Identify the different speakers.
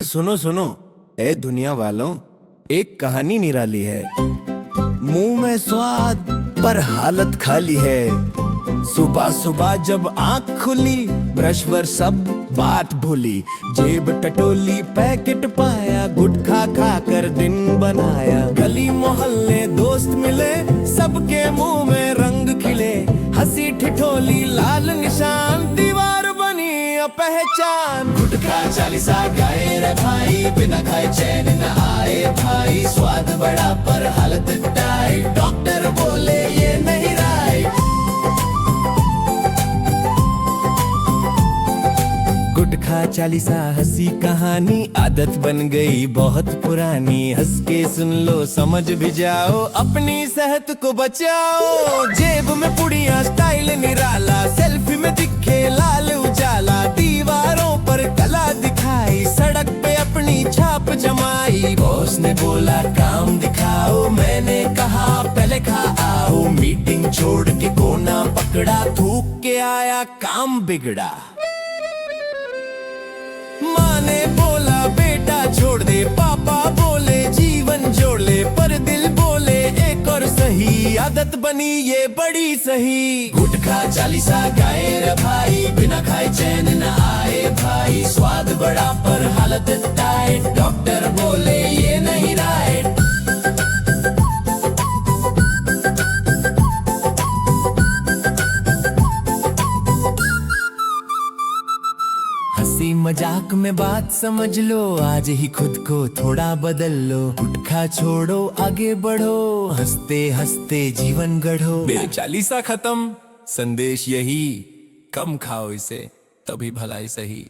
Speaker 1: सुनो सुनो, ए दुनिया वालों, एक कहानी निराली है। मुंह में स्वाद पर हालत खाली है। सुबह सुबह जब आंख खुली, ब्रश वर सब बात भूली। जेब टटोली, पैकेट पाया, गुटखा खाकर दिन बनाया। गली मोहल्ले दोस्त मिले, सबके मुंह में रंग खिले। हंसी ठिठोली, लाल निशान, दीवार बनी पहचान। गुटखा चालीसा गाए रे भाई, बिना खाए चैन न आए भाई। स्वाद बड़ा पर हालत टाइट, डॉक्टर बोले ये नहीं राइट। गुटखा चालीसा हंसी कहानी, आदत बन गई बहुत पुरानी। हंस के सुन लो, समझ भी जाओ, अपनी सेहत को बचाओ। जेब में पुड़िया, स्टाइल निराला, सेल्फी में दिखे लाल उजाला। दीवारों पर कला दिखाई, सड़क पे अपनी छाप जमाई। बॉस ने बोला काम दिखाओ, मैंने कहा पहले खा आओ। मीटिंग छोड़ के कोना पकड़ा, थूक के आया काम बिगड़ा। माँ ने बोला बेटा छोड़ दे, पापा बोले जीवन जोड़ ले। पर दिल बोले एक और सही, आदत बनी ये बड़ी सही। गुटखा चालीसा गाए रे भाई, बिना खाए चैन न आए भाई। स्वाद बड़ा पर हालत टाइट, डॉक्टर बोले ये नहीं राइट। हंसी मजाक में बात समझ लो, आज ही खुद को थोड़ा बदल लो। गुटखा छोड़ो, आगे बढ़ो, हंसते हंसते जीवन गढ़ो। मेरे चालीसा खत्म, संदेश यही, कम खाओ इसे, तभी भलाई सही।